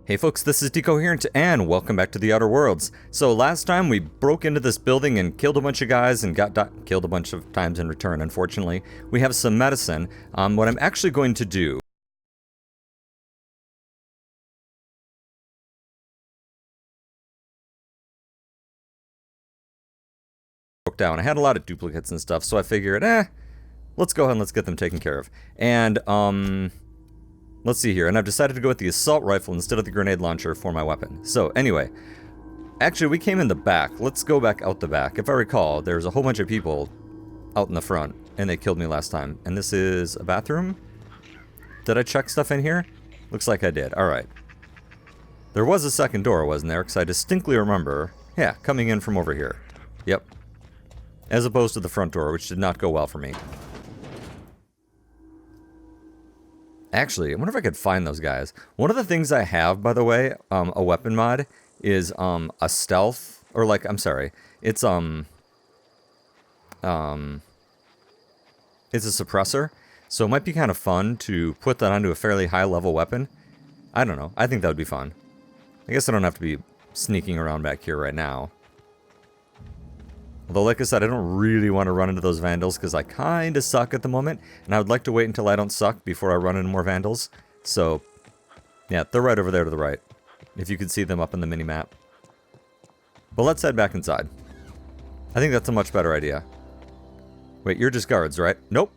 Hey folks, this is Decoherent, and welcome back to the Outer Worlds. So last time we broke into this building and killed a bunch of guys and got killed a bunch of times in return, unfortunately. We have some medicine. What I'm actually going to do... broke down. I had a lot of duplicates and stuff, so I figured, let's go ahead and let's get them taken care of. And, let's see here, and I've decided to go with the assault rifle instead of the grenade launcher for my weapon. So, anyway, actually, we came in the back. Let's go back out the back. If I recall, there's a whole bunch of people out in the front, and they killed me last time. And this is a bathroom? Did I check stuff in here? Looks like I did. Alright. There was a second door, wasn't there? Because I distinctly remember, yeah, coming in from over here. Yep. As opposed to the front door, which did not go well for me. Actually, I wonder if I could find those guys. One of the things I have, by the way, a weapon mod, is a stealth, or like, I'm sorry, it's a suppressor, so it might be kind of fun to put that onto a fairly high level weapon. I don't know, I think that would be fun. I guess I don't have to be sneaking around back here right now. Although, like I said, I don't really want to run into those vandals because I kind of suck at the moment. And I would like to wait until I don't suck before I run into more vandals. So, yeah, they're right over there to the right. If you can see them up in the mini-map. But let's head back inside. I think that's a much better idea. Wait, you're just guards, right? Nope.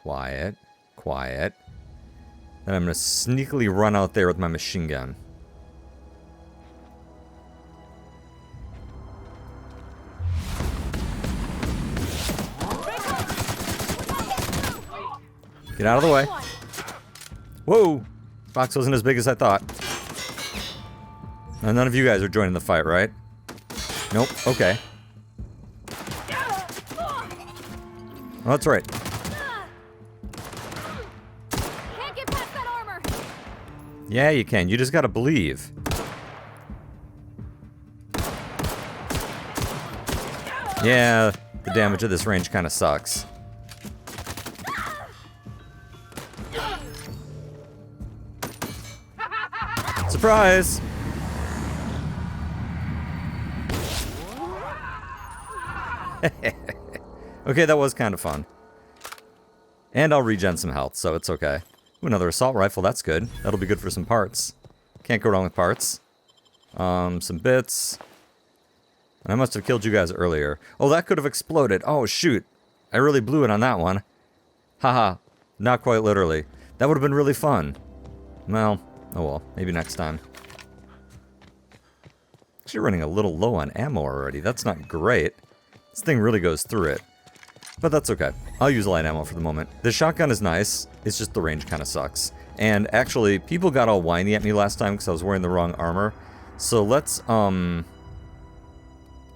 Quiet. Quiet. Then I'm going to sneakily run out there with my machine gun. Get out of the way. Whoa! Box wasn't as big as I thought. And none of you guys are joining the fight, right? Nope. Okay. Oh, that's right. Can't get past that armor. Yeah, you can. You just gotta believe. Yeah, the damage at this range kind of sucks. Surprise! Okay, that was kind of fun. And I'll regen some health, so it's okay. Ooh, another assault rifle, that's good. That'll be good for some parts. Can't go wrong with parts. Some bits. I must have killed you guys earlier. Oh, that could have exploded. Oh, shoot. I really blew it on that one. Haha. Not quite literally. That would have been really fun. Well... oh well, maybe next time. Actually running a little low on ammo already. That's not great. This thing really goes through it. But that's okay. I'll use light ammo for the moment. The shotgun is nice. It's just the range kind of sucks. And actually, people got all whiny at me last time because I was wearing the wrong armor. So let's, well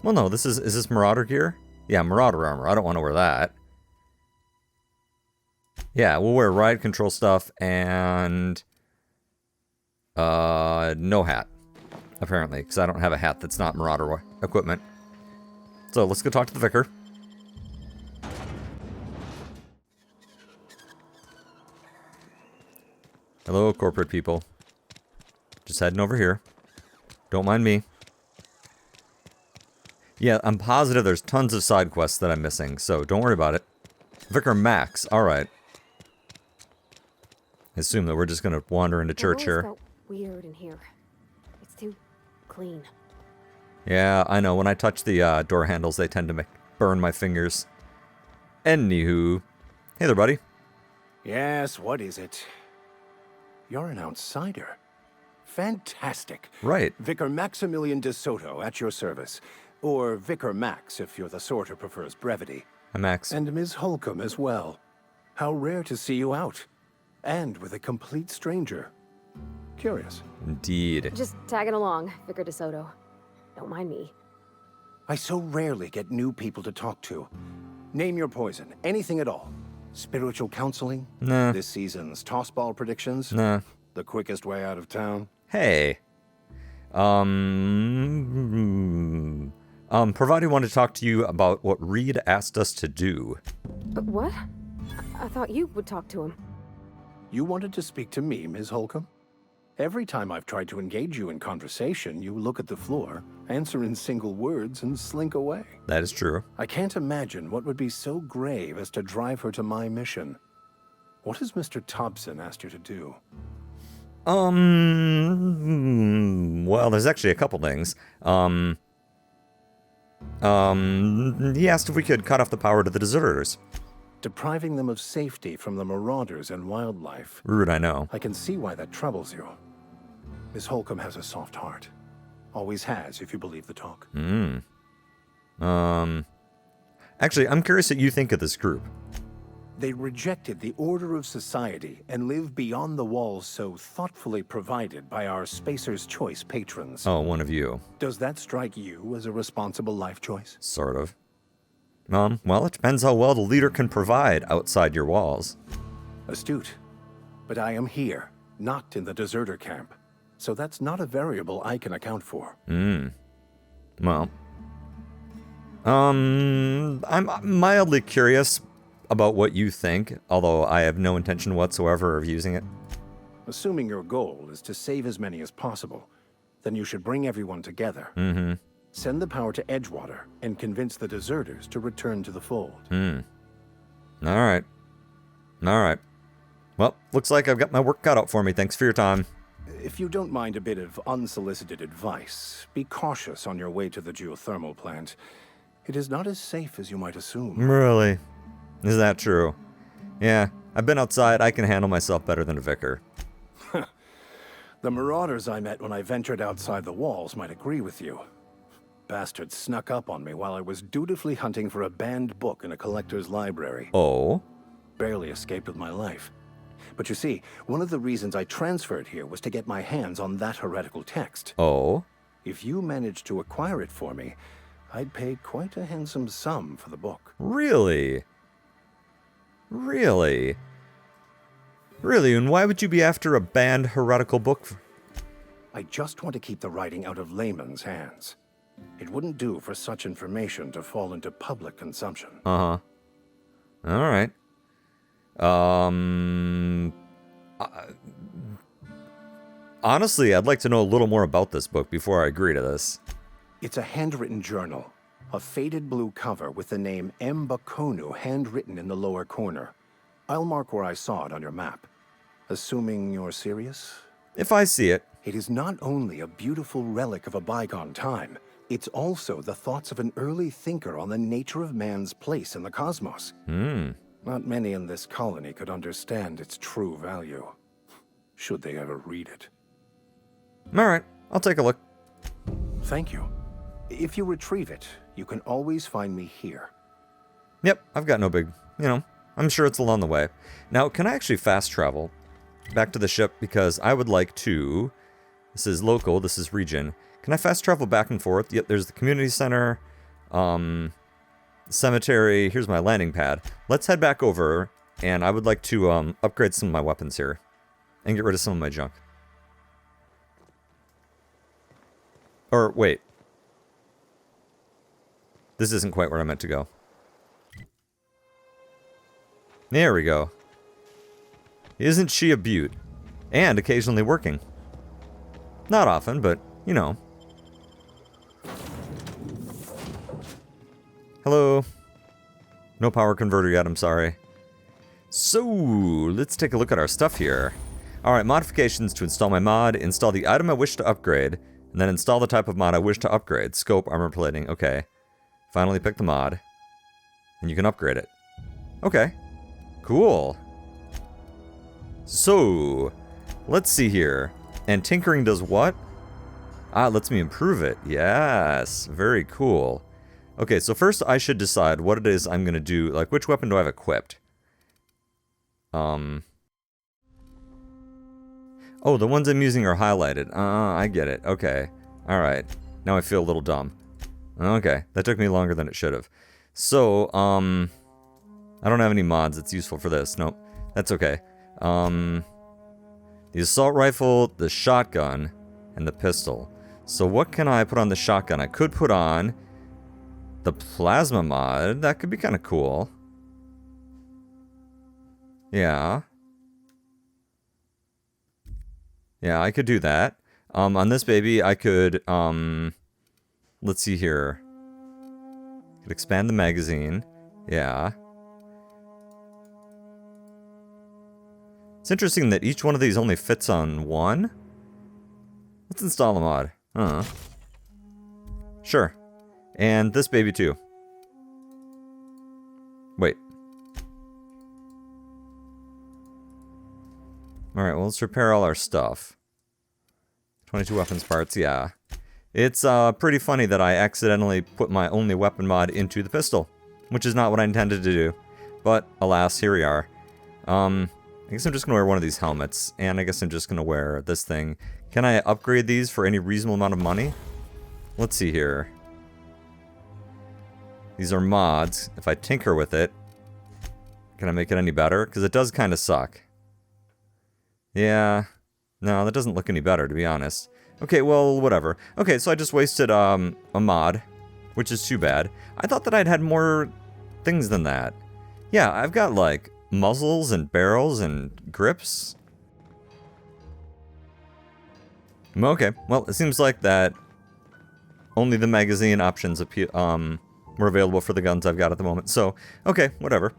no, is this Marauder gear? Yeah, Marauder armor. I don't want to wear that. Yeah, we'll wear riot control stuff and... no hat. Apparently, because I don't have a hat that's not Marauder equipment. So, let's go talk to the Vicar. Hello, corporate people. Just heading over here. Don't mind me. Yeah, I'm positive there's tons of side quests that I'm missing, so don't worry about it. Vicar Max, alright. I assume that we're just gonna wander into church here. Weird in here. It's too clean. Yeah, I know. When I touch the door handles, they tend to burn my fingers. Anywho. Hey there, buddy. Yes, what is it? You're an outsider. Fantastic. Right. Vicar Maximilian de Soto at your service. Or Vicar Max, if you're the sort who prefers brevity. I'm Max. And Ms. Holcomb as well. How rare to see you out. And with a complete stranger. Curious. Indeed. Just tagging along, Vicar DeSoto. Don't mind me. I so rarely get new people to talk to. Name your poison. Anything at all. Spiritual counseling? Nah. This season's tossball predictions? Nah. The quickest way out of town? Hey. Provided wanted to talk to you about what Reed asked us to do. What? I thought you would talk to him. You wanted to speak to me, Ms. Holcomb? Every time I've tried to engage you in conversation, you look at the floor, answer in single words, and slink away. That is true. I can't imagine what would be so grave as to drive her to my mission. What has Mr. Thompson asked you to do? Well, there's actually a couple things. He asked if we could cut off the power to the deserters. Depriving them of safety from the marauders and wildlife. Rude, I know. I can see why that troubles you. Miss Holcomb has a soft heart. Always has, if you believe the talk. Actually, I'm curious what you think of this group. They rejected the order of society and live beyond the walls so thoughtfully provided by our Spacer's Choice patrons. Oh, one of you. Does that strike you as a responsible life choice? Sort of. Well, it depends how well the leader can provide outside your walls. Astute. But I am here, not in the deserter camp. So that's not a variable I can account for. Well. I'm mildly curious about what you think, although I have no intention whatsoever of using it. Assuming your goal is to save as many as possible, then you should bring everyone together. Send the power to Edgewater and convince the deserters to return to the fold. Alright. Alright. Well, looks like I've got my work cut out for me. Thanks for your time. If you don't mind a bit of unsolicited advice, be cautious on your way to the geothermal plant. It is not as safe as you might assume. Really? Is that true? Yeah, I've been outside. I can handle myself better than a vicar. The marauders I met when I ventured outside the walls might agree with you. Bastards snuck up on me while I was dutifully hunting for a banned book in a collector's library. Oh? Barely escaped with my life. But you see, one of the reasons I transferred here was to get my hands on that heretical text. Oh? If you managed to acquire it for me, I'd pay quite a handsome sum for the book. Really? Really? Really? And why would you be after a banned heretical book? I just want to keep the writing out of layman's hands. It wouldn't do for such information to fall into public consumption. Uh-huh. Alright. Honestly, I'd like to know a little more about this book before I agree to this. It's a handwritten journal. A faded blue cover with the name M. Bakonu handwritten in the lower corner. I'll mark where I saw it on your map. Assuming you're serious? If I see it. It is not only a beautiful relic of a bygone time, it's also the thoughts of an early thinker on the nature of man's place in the cosmos. Not many in this colony could understand its true value, should they ever read it. Alright, I'll take a look. Thank you. If you retrieve it, you can always find me here. Yep, I've got no big, I'm sure it's along the way. Now, can I actually fast travel back to the ship? Because I would like to... This is local, this is region. Can I fast travel back and forth? Yep, there's the community center, cemetery. Here's my landing pad. Let's head back over, and I would like to upgrade some of my weapons here and get rid of some of my junk. Or, wait. This isn't quite where I meant to go. There we go. Isn't she a beaut? And occasionally working. Not often, but, Hello. No power converter yet, I'm sorry. So, let's take a look at our stuff here. Alright, modifications to install my mod, install the item I wish to upgrade, and then install the type of mod I wish to upgrade. Scope, armor plating, okay. Finally pick the mod. And you can upgrade it. Okay. Cool. So, let's see here. And tinkering does what? Ah, it lets me improve it. Yes, very cool. Okay, so first I should decide what it is I'm going to do. Like, which weapon do I have equipped? Oh, the ones I'm using are highlighted. I get it. Okay. Alright. Now I feel a little dumb. Okay, that took me longer than it should have. So, I don't have any mods that's useful for this. Nope. That's okay. The assault rifle, the shotgun, and the pistol. So what can I put on the shotgun? I could put on the plasma mod. That could be kind of cool. Yeah. Yeah, I could do that. On this baby, I could, let's see here. Could expand the magazine. Yeah. It's interesting that each one of these only fits on one. Let's install a mod. Huh. Sure. And this baby too. Wait. Alright, well, let's repair all our stuff. 22 weapons parts, yeah. It's pretty funny that I accidentally put my only weapon mod into the pistol, which is not what I intended to do. But, alas, here we are. I guess I'm just going to wear one of these helmets, and I guess I'm just going to wear this thing. Can I upgrade these for any reasonable amount of money? Let's see here. These are mods. If I tinker with it, can I make it any better? Because it does kind of suck. Yeah. No, that doesn't look any better, to be honest. Okay, well, whatever. Okay, so I just wasted a mod, which is too bad. I thought that I'd had more things than that. Yeah, I've got, like, muzzles and barrels and grips. Okay, well, it seems like that only the magazine options were available for the guns I've got at the moment. So, okay, whatever.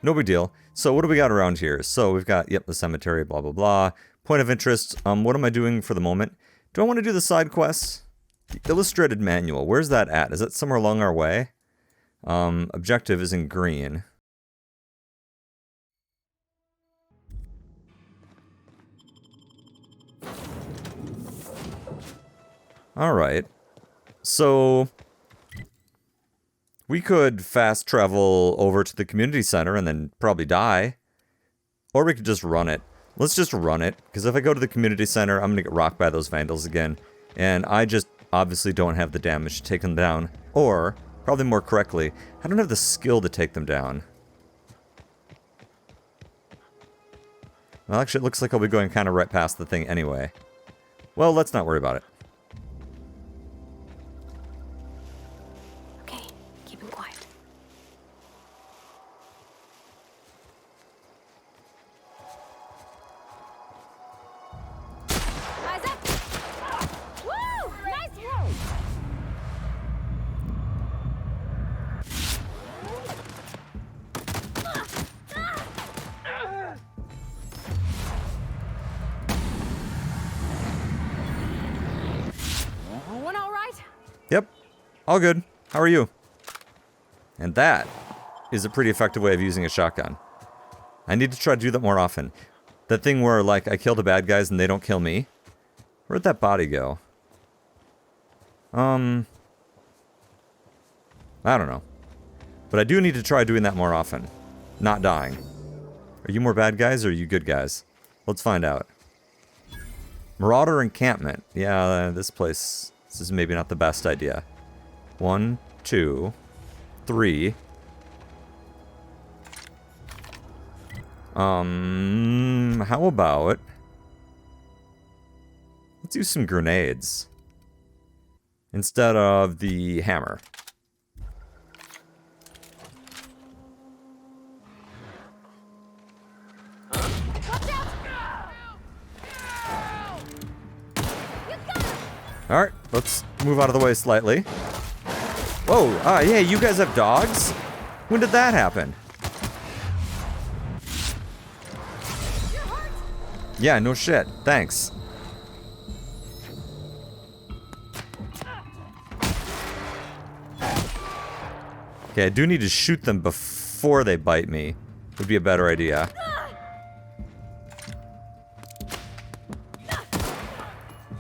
No big deal. So what do we got around here? So we've got, yep, the cemetery, blah, blah, blah. Point of interest, what am I doing for the moment? Do I want to do the side quests? The illustrated manual, where's that at? Is it somewhere along our way? Objective is in green. Alright. So we could fast travel over to the community center and then probably die. Or we could just run it. Let's just run it, because if I go to the community center, I'm going to get rocked by those vandals again. And I just obviously don't have the damage to take them down. Or, probably more correctly, I don't have the skill to take them down. Well, actually, it looks like I'll be going kind of right past the thing anyway. Well, let's not worry about it. Okay, keep him quiet. Eyes up! Woo! Nice roll! One all right? Yep. All good. How are you? And that is a pretty effective way of using a shotgun. I need to try to do that more often. That thing where, like, I kill the bad guys and they don't kill me. Where'd that body go? I don't know. But I do need to try doing that more often. Not dying. Are you more bad guys or are you good guys? Let's find out. Marauder encampment. Yeah, this place... This is maybe not the best idea. 1, 2, 3. How about... Let's use some grenades. Instead of the hammer. Alright, let's move out of the way slightly. Whoa, yeah, you guys have dogs? When did that happen? Yeah, no shit. Thanks. Okay, I do need to shoot them before they bite me. Would be a better idea.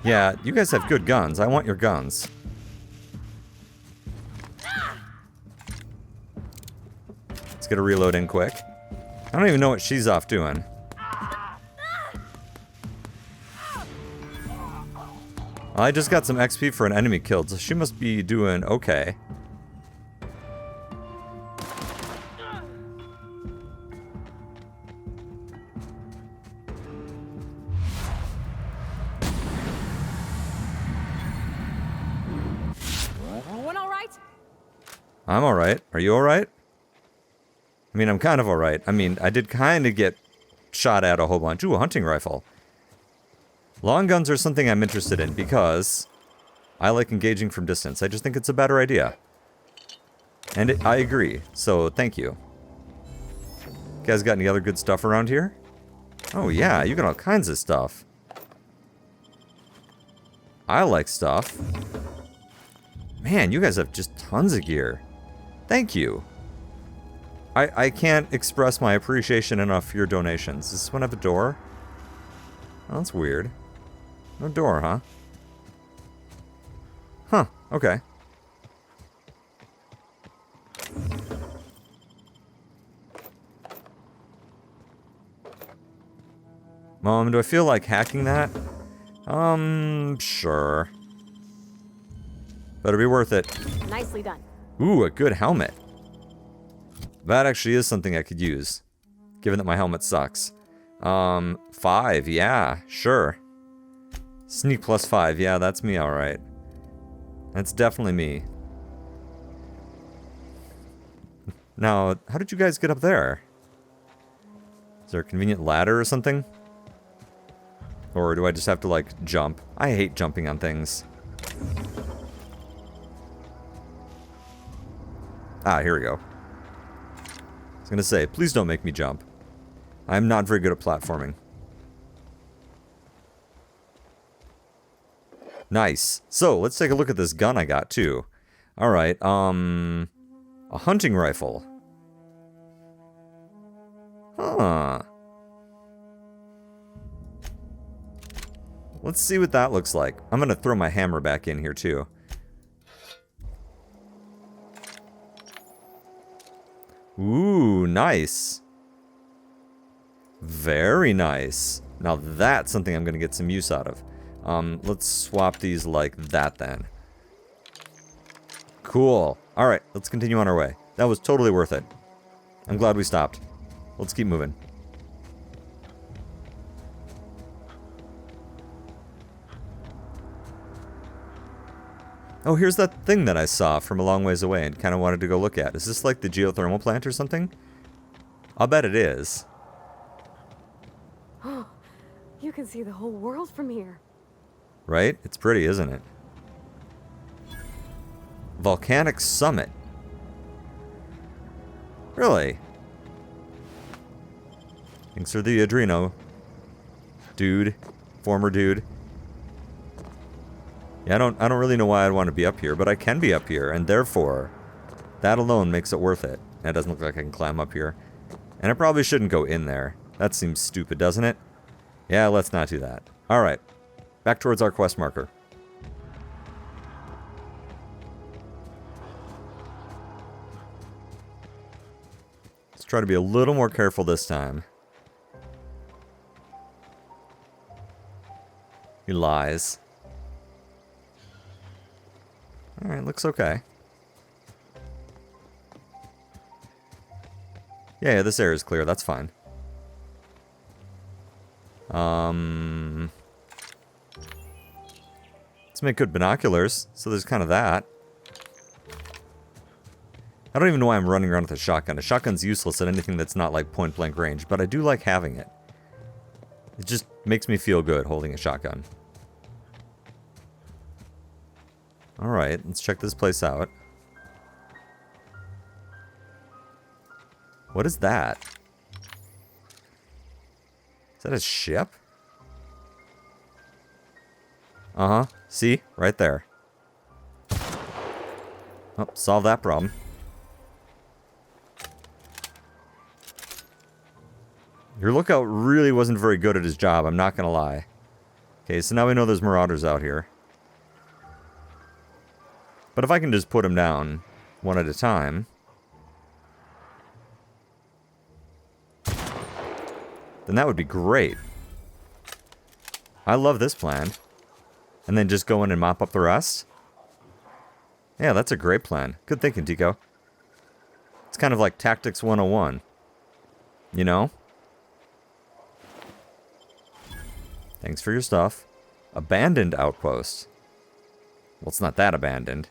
Yeah, you guys have good guns. I want your guns. Let's get a reload in quick. I don't even know what she's off doing. I just got some XP for an enemy killed, so she must be doing okay. I'm alright. Are you alright? I mean, I'm kind of alright. I mean, I did kind of get shot at a whole bunch. Ooh, a hunting rifle. Long guns are something I'm interested in because I like engaging from distance. I just think it's a better idea. And I agree, so thank you. You guys got any other good stuff around here? Oh yeah, you got all kinds of stuff. I like stuff. Man, you guys have just tons of gear. Thank you. I can't express my appreciation enough for your donations. Does this one have a door? Oh, that's weird. No door, huh? Huh, okay. Do I feel like hacking that? Sure. Better be worth it. Nicely done. Ooh, a good helmet. That actually is something I could use, given that my helmet sucks. 5, yeah, sure. Sneak plus 5, yeah, that's me, alright. That's definitely me. Now, how did you guys get up there? Is there a convenient ladder or something? Or do I just have to, like, jump? I hate jumping on things. Ah, here we go. I was gonna say, please don't make me jump. I'm not very good at platforming. Nice. So, let's take a look at this gun I got, too. Alright, a hunting rifle. Huh. Let's see what that looks like. I'm gonna throw my hammer back in here, too. Ooh, nice. Very nice. Now that's something I'm gonna get some use out of. Let's swap these like that then. Cool. Alright, let's continue on our way. That was totally worth it. I'm glad we stopped. Let's keep moving. Oh, here's that thing that I saw from a long ways away and kind of wanted to go look at. Is this like the geothermal plant or something? I'll bet it is. Oh, you can see the whole world from here. Right? It's pretty, isn't it? Volcanic Summit. Really? Thanks for the Adreno. Dude. Former dude. Yeah, I don't really know why I'd want to be up here, but I can be up here, and therefore, that alone makes it worth it. And it doesn't look like I can climb up here. And I probably shouldn't go in there. That seems stupid, doesn't it? Yeah, let's not do that. Alright. Back towards our quest marker. Let's try to be a little more careful this time. He lies. Alright, looks okay. Yeah, this area is clear, that's fine. Let's make good binoculars, so there's kind of that. I don't even know why I'm running around with a shotgun. A shotgun's useless at anything that's not like point-blank range, but I do like having it. It just makes me feel good holding a shotgun. Alright, let's check this place out. What is that? Is that a ship? Uh-huh. See? Right there. Oh, solve that problem. Your lookout really wasn't very good at his job, I'm not gonna lie. Okay, so now we know there's marauders out here. But if I can just put them down one at a time... then that would be great. I love this plan. And then just go in and mop up the rest? Yeah, that's a great plan. Good thinking, Tico. It's kind of like Tactics 101. You know? Thanks for your stuff. Abandoned outpost. Well, it's not that abandoned.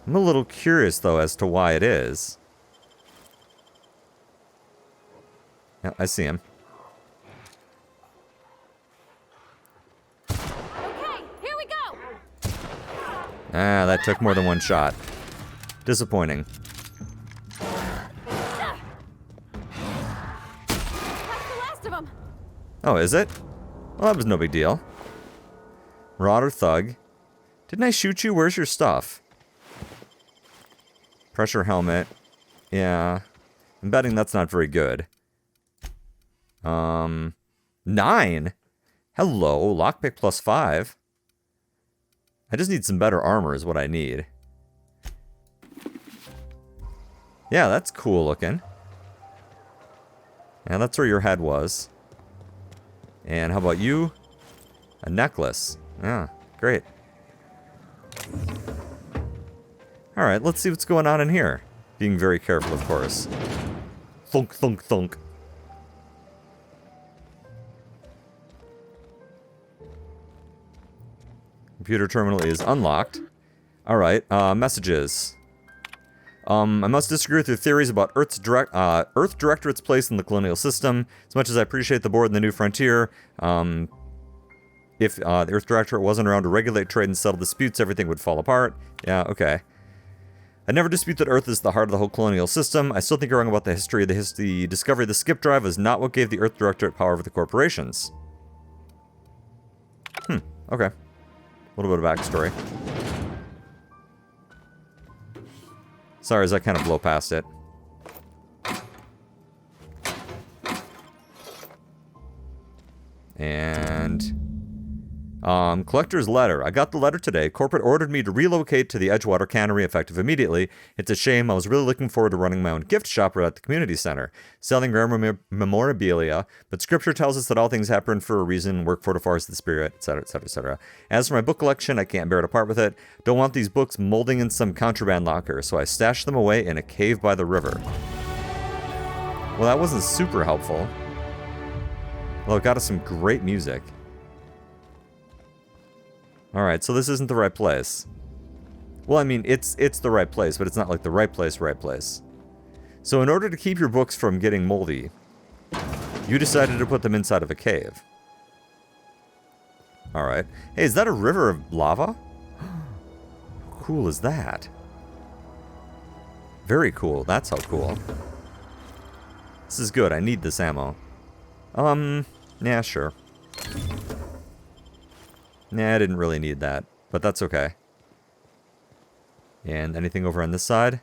I'm a little curious, though, as to why it is. Yeah, I see him. Ah, that took more than one shot. Disappointing. That's the last of them. Oh, is it? Well, that was no big deal. Marauder Thug. Didn't I shoot you? Where's your stuff? Pressure helmet. Yeah. I'm betting that's not very good. 9? Hello, lockpick +5. I just need some better armor is what I need. Yeah, that's cool looking. Yeah, that's where your head was. And how about you? A necklace. Yeah, great. Alright, let's see what's going on in here. Being very careful, of course. Thunk, thunk, thunk. Computer terminal is unlocked. Alright, messages. I must disagree with your theories about Earth Directorate's place in the colonial system. As much as I appreciate the board in the New Frontier, if the Earth Directorate wasn't around to regulate trade and settle disputes, everything would fall apart. Yeah, okay. I never dispute that Earth is the heart of the whole colonial system. I still think you're wrong about the history. The discovery of the skip drive was not what gave the Earth Directorate power over the corporations. Okay. A little bit of backstory. Sorry as I kind of blow past it. And... collector's letter. I got the letter today. Corporate ordered me to relocate to the Edgewater Cannery effective immediately. It's a shame. I was really looking forward to running my own gift shop at the community center, selling rare memorabilia, but scripture tells us that all things happen for a reason, work fortifies the spirit, etc., etc., etc. As for my book collection, I can't bear to part with it. Don't want these books molding in some contraband locker, so I stashed them away in a cave by the river. Well, that wasn't super helpful. Well, it got us some great music. Alright, so this isn't the right place. Well, I mean, it's the right place, but it's not like the right place. So in order to keep your books from getting moldy, you decided to put them inside of a cave. Alright. Hey, is that a river of lava? How cool is that? Very cool. That's how cool. This is good. I need this ammo. Yeah, sure. Nah, I didn't really need that, but that's okay. And anything over on this side?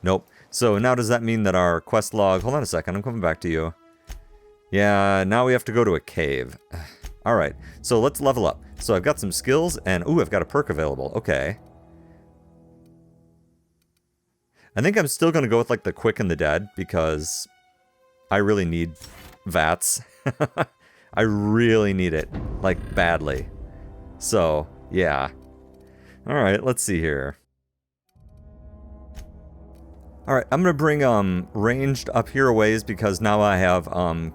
Nope. So now does that mean that our quest log... Hold on a second, I'm coming back to you. Yeah, now we have to go to a cave. Alright, so let's level up. So I've got some skills, and... Ooh, I've got a perk available. Okay. I think I'm still going to go with, like, the quick and the dead, because I really need VATS. I really need it. Like, badly. So, yeah. Alright, let's see here. Alright, I'm gonna bring, ranged up here a ways because now I have,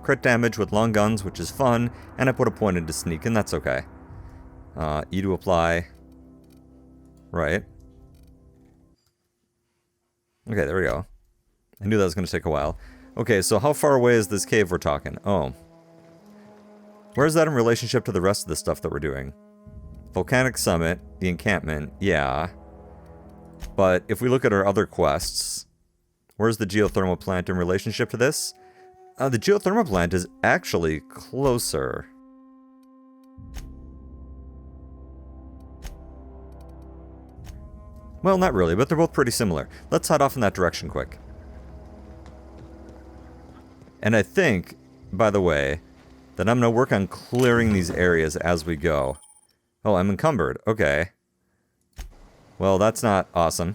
crit damage with long guns, which is fun, and I put a point into sneak, and that's okay. E to apply. Right. Okay, there we go. I knew that was gonna take a while. Okay, so how far away is this cave we're talking? Oh. Where's that in relationship to the rest of the stuff that we're doing? Volcanic Summit, the encampment, yeah. But if we look at our other quests, where's the geothermal plant in relationship to this? The geothermal plant is actually closer. Well, not really, but they're both pretty similar. Let's head off in that direction quick. And I think, by the way, that I'm going to work on clearing these areas as we go. Oh, I'm encumbered. Okay. Well, that's not awesome.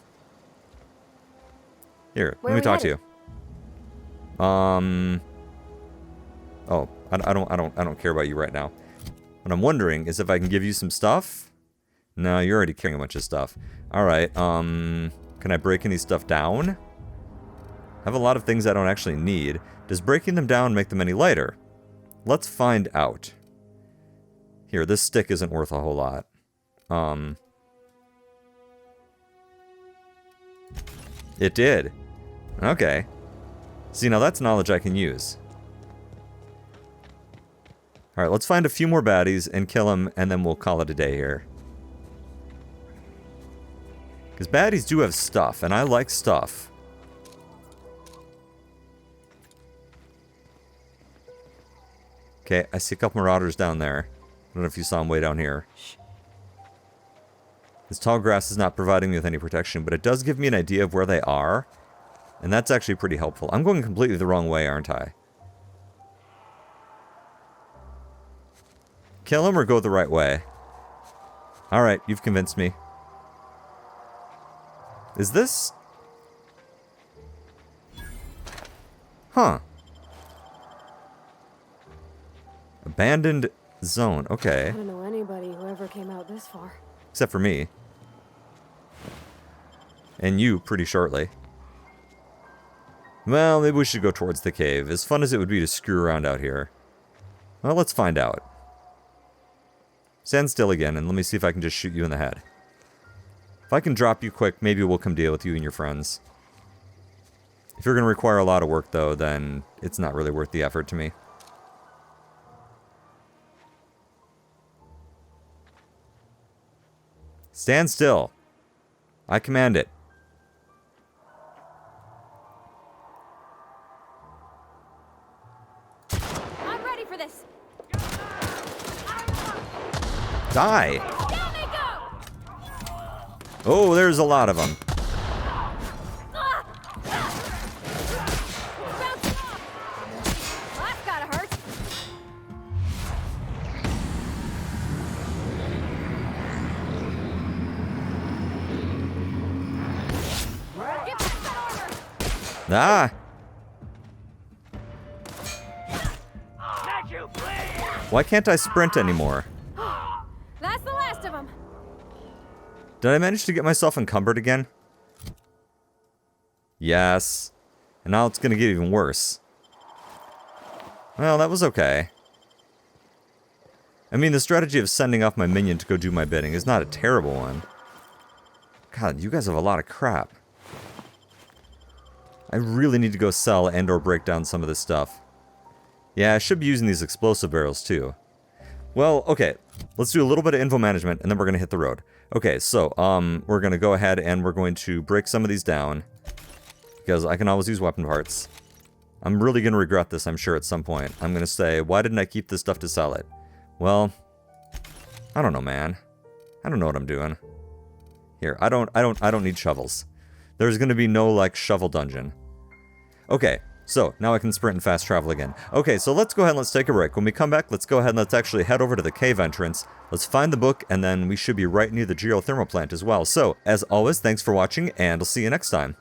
Here, let me talk to you. Oh, I don't care about you right now. What I'm wondering is if I can give you some stuff. No, you're already carrying a bunch of stuff. All right. Can I break any stuff down? I have a lot of things I don't actually need. Does breaking them down make them any lighter? Let's find out. Here, this stick isn't worth a whole lot. It did. Okay. See, now that's knowledge I can use. Alright, let's find a few more baddies and kill them, and then we'll call it a day here. Because baddies do have stuff, and I like stuff. Okay, I see a couple marauders down there. I don't know if you saw them way down here. This tall grass is not providing me with any protection, but it does give me an idea of where they are. And that's actually pretty helpful. I'm going completely the wrong way, aren't I? Kill him or go the right way? Alright, you've convinced me. Is this... Huh. Abandoned zone. Okay. I don't know anybody who ever came out this far. Except for me. And you, pretty shortly. Well, maybe we should go towards the cave. As fun as it would be to screw around out here. Well, let's find out. Stand still again, and let me see if I can just shoot you in the head. If I can drop you quick, maybe we'll come deal with you and your friends. If you're going to require a lot of work, though, then it's not really worth the effort to me. Stand still. I command it. I'm ready for this. Die! Down they go! Oh, there's a lot of them. Bounce it off. Well, that's gotta hurt. Get back that armor! Ah! Why can't I sprint anymore? That's the last of them. Did I manage to get myself encumbered again? Yes. And now it's gonna get even worse. Well, that was okay. I mean, the strategy of sending off my minion to go do my bidding is not a terrible one. God, you guys have a lot of crap. I really need to go sell and or break down some of this stuff. Yeah, I should be using these explosive barrels too. Well, okay. Let's do a little bit of info management and then we're going to hit the road. Okay, so, we're going to go ahead and we're going to break some of these down. Because I can always use weapon parts. I'm really going to regret this, I'm sure, at some point. I'm going to say, why didn't I keep this stuff to sell it? Well, I don't know, man. I don't know what I'm doing. Here, I don't need shovels. There's going to be no, like, shovel dungeon. Okay, so now I can sprint and fast travel again. Okay, so let's go ahead and let's take a break. When we come back, let's go ahead and let's actually head over to the cave entrance. Let's find the book, and then we should be right near the geothermal plant as well. So, as always, thanks for watching, and I'll see you next time.